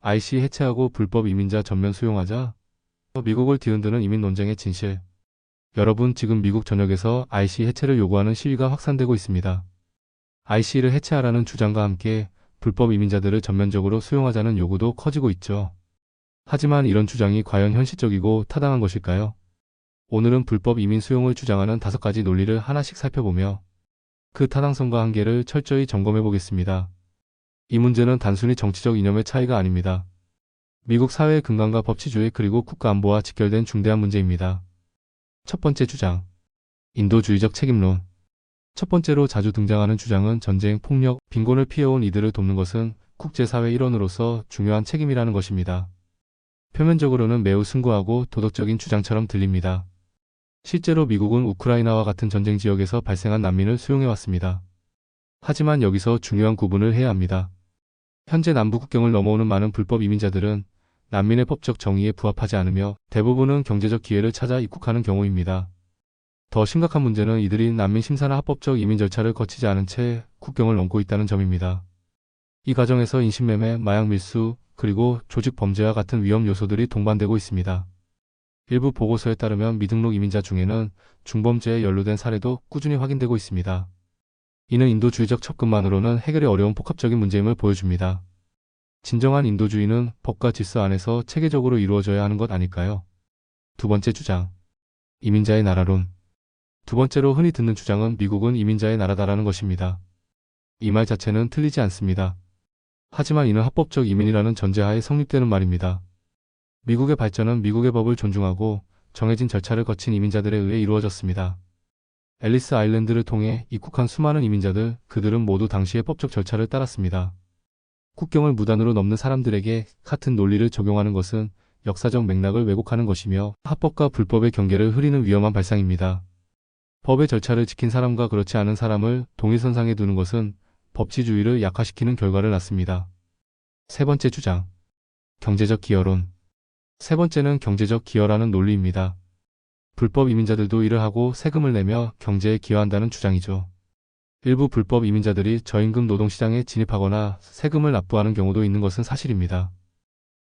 IC 해체하고 불법 이민자 전면 수용하자. 미국을 뒤흔드는 이민 논쟁의 진실. 여러분, 지금 미국 전역에서 IC 해체를 요구하는 시위가 확산되고 있습니다. IC를 해체하라는 주장과 함께 불법 이민자들을 전면적으로 수용하자는 요구도 커지고 있죠. 하지만 이런 주장이 과연 현실적이고 타당한 것일까요? 오늘은 불법 이민 수용을 주장하는 5가지 논리를 하나씩 살펴보며 그 타당성과 한계를 철저히 점검해 보겠습니다. 이 문제는 단순히 정치적 이념의 차이가 아닙니다. 미국 사회의 근간과 법치주의 그리고 국가안보와 직결된 중대한 문제입니다. 첫 번째 주장. 인도주의적 책임론. 첫 번째로 자주 등장하는 주장은 전쟁, 폭력, 빈곤을 피해온 이들을 돕는 것은 국제사회 일원으로서 중요한 책임이라는 것입니다. 표면적으로는 매우 숭고하고 도덕적인 주장처럼 들립니다. 실제로 미국은 우크라이나와 같은 전쟁 지역에서 발생한 난민을 수용해왔습니다. 하지만 여기서 중요한 구분을 해야 합니다. 현재 남부 국경을 넘어오는 많은 불법 이민자들은 난민의 법적 정의에 부합하지 않으며 대부분은 경제적 기회를 찾아 입국하는 경우입니다. 더 심각한 문제는 이들이 난민 심사나 합법적 이민 절차를 거치지 않은 채 국경을 넘고 있다는 점입니다. 이 과정에서 인신매매, 마약 밀수, 그리고 조직 범죄와 같은 위험 요소들이 동반되고 있습니다. 일부 보고서에 따르면 미등록 이민자 중에는 중범죄에 연루된 사례도 꾸준히 확인되고 있습니다. 이는 인도주의적 접근만으로는 해결이 어려운 복합적인 문제임을 보여줍니다. 진정한 인도주의는 법과 질서 안에서 체계적으로 이루어져야 하는 것 아닐까요? 두 번째 주장. 이민자의 나라론. 두 번째로 흔히 듣는 주장은 미국은 이민자의 나라다라는 것입니다. 이 말 자체는 틀리지 않습니다. 하지만 이는 합법적 이민이라는 전제하에 성립되는 말입니다. 미국의 발전은 미국의 법을 존중하고 정해진 절차를 거친 이민자들에 의해 이루어졌습니다. 앨리스 아일랜드를 통해 입국한 수많은 이민자들, 그들은 모두 당시의 법적 절차를 따랐습니다. 국경을 무단으로 넘는 사람들에게 같은 논리를 적용하는 것은 역사적 맥락을 왜곡하는 것이며 합법과 불법의 경계를 흐리는 위험한 발상입니다. 법의 절차를 지킨 사람과 그렇지 않은 사람을 동일선상에 두는 것은 법치주의를 약화시키는 결과를 낳습니다. 세 번째 주장. 경제적 기여론. 세 번째는 경제적 기여라는 논리입니다. 불법 이민자들도 일을 하고 세금을 내며 경제에 기여한다는 주장이죠. 일부 불법 이민자들이 저임금 노동시장에 진입하거나 세금을 납부하는 경우도 있는 것은 사실입니다.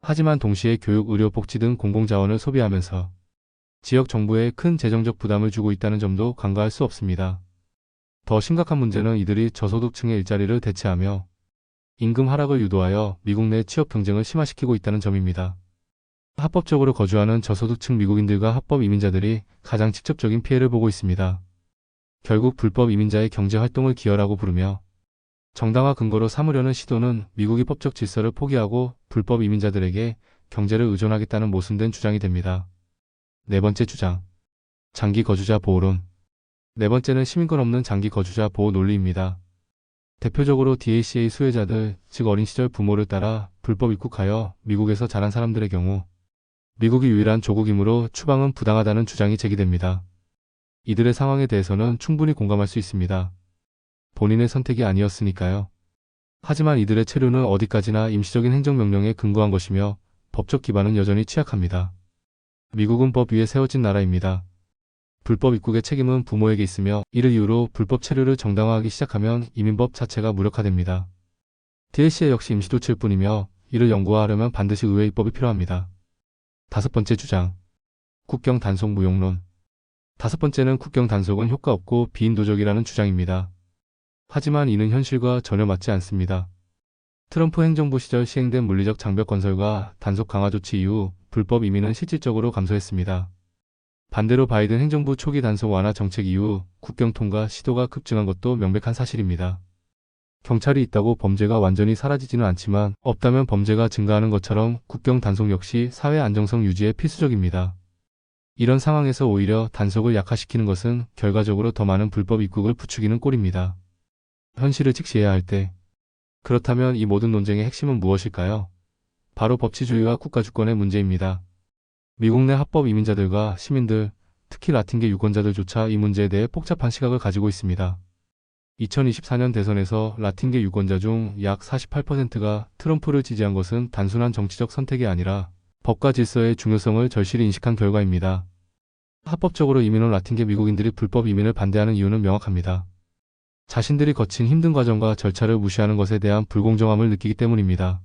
하지만 동시에 교육, 의료, 복지 등 공공자원을 소비하면서 지역 정부에 큰 재정적 부담을 주고 있다는 점도 간과할 수 없습니다. 더 심각한 문제는 이들이 저소득층의 일자리를 대체하며 임금 하락을 유도하여 미국 내 취업 경쟁을 심화시키고 있다는 점입니다. 합법적으로 거주하는 저소득층 미국인들과 합법 이민자들이 가장 직접적인 피해를 보고 있습니다. 결국 불법 이민자의 경제활동을 기여라고 부르며 정당화 근거로 삼으려는 시도는 미국이 법적 질서를 포기하고 불법 이민자들에게 경제를 의존하겠다는 모순된 주장이 됩니다. 네 번째 주장. 장기 거주자 보호론. 네 번째는 시민권 없는 장기 거주자 보호 논리입니다. 대표적으로 DACA 수혜자들, 즉 어린 시절 부모를 따라 불법 입국하여 미국에서 자란 사람들의 경우 미국이 유일한 조국이므로 추방은 부당하다는 주장이 제기됩니다. 이들의 상황에 대해서는 충분히 공감할 수 있습니다. 본인의 선택이 아니었으니까요. 하지만 이들의 체류는 어디까지나 임시적인 행정명령에 근거한 것이며 법적 기반은 여전히 취약합니다. 미국은 법 위에 세워진 나라입니다. 불법 입국의 책임은 부모에게 있으며 이를 이유로 불법 체류를 정당화하기 시작하면 이민법 자체가 무력화됩니다. DACA 역시 임시조치일 뿐이며 이를 영구화하려면 반드시 의회 입법이 필요합니다. 다섯 번째 주장. 국경 단속 무용론. 다섯 번째는 국경 단속은 효과 없고 비인도적이라는 주장입니다. 하지만 이는 현실과 전혀 맞지 않습니다. 트럼프 행정부 시절 시행된 물리적 장벽 건설과 단속 강화 조치 이후 불법 이민은 실질적으로 감소했습니다. 반대로 바이든 행정부 초기 단속 완화 정책 이후 국경 통과 시도가 급증한 것도 명백한 사실입니다. 경찰이 있다고 범죄가 완전히 사라지지는 않지만 없다면 범죄가 증가하는 것처럼 국경 단속 역시 사회 안정성 유지에 필수적입니다. 이런 상황에서 오히려 단속을 약화시키는 것은 결과적으로 더 많은 불법 입국을 부추기는 꼴입니다. 현실을 직시해야 할 때. 그렇다면 이 모든 논쟁의 핵심은 무엇일까요? 바로 법치주의와 국가주권의 문제입니다. 미국 내 합법 이민자들과 시민들, 특히 라틴계 유권자들조차 이 문제에 대해 복잡한 시각을 가지고 있습니다. 2024년 대선에서 라틴계 유권자 중 약 48%가 트럼프를 지지한 것은 단순한 정치적 선택이 아니라 법과 질서의 중요성을 절실히 인식한 결과입니다. 합법적으로 이민 온 라틴계 미국인들이 불법 이민을 반대하는 이유는 명확합니다. 자신들이 거친 힘든 과정과 절차를 무시하는 것에 대한 불공정함을 느끼기 때문입니다.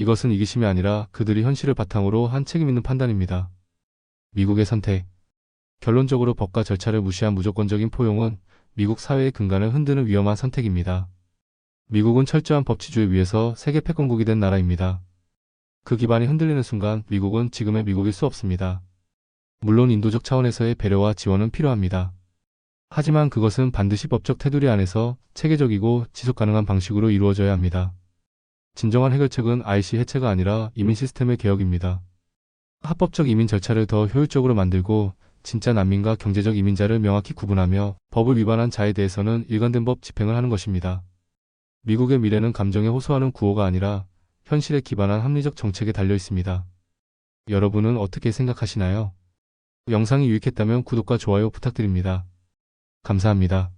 이것은 이기심이 아니라 그들이 현실을 바탕으로 한 책임 있는 판단입니다. 미국의 선택. 결론적으로 법과 절차를 무시한 무조건적인 포용은 미국 사회의 근간을 흔드는 위험한 선택입니다. 미국은 철저한 법치주의 위에서 세계 패권국이 된 나라입니다. 그 기반이 흔들리는 순간 미국은 지금의 미국일 수 없습니다. 물론 인도적 차원에서의 배려와 지원은 필요합니다. 하지만 그것은 반드시 법적 테두리 안에서 체계적이고 지속 가능한 방식으로 이루어져야 합니다. 진정한 해결책은 IC 해체가 아니라 이민 시스템의 개혁입니다. 합법적 이민 절차를 더 효율적으로 만들고 진짜 난민과 경제적 이민자를 명확히 구분하며 법을 위반한 자에 대해서는 일관된 법 집행을 하는 것입니다. 미국의 미래는 감정에 호소하는 구호가 아니라 현실에 기반한 합리적 정책에 달려 있습니다. 여러분은 어떻게 생각하시나요? 영상이 유익했다면 구독과 좋아요 부탁드립니다. 감사합니다.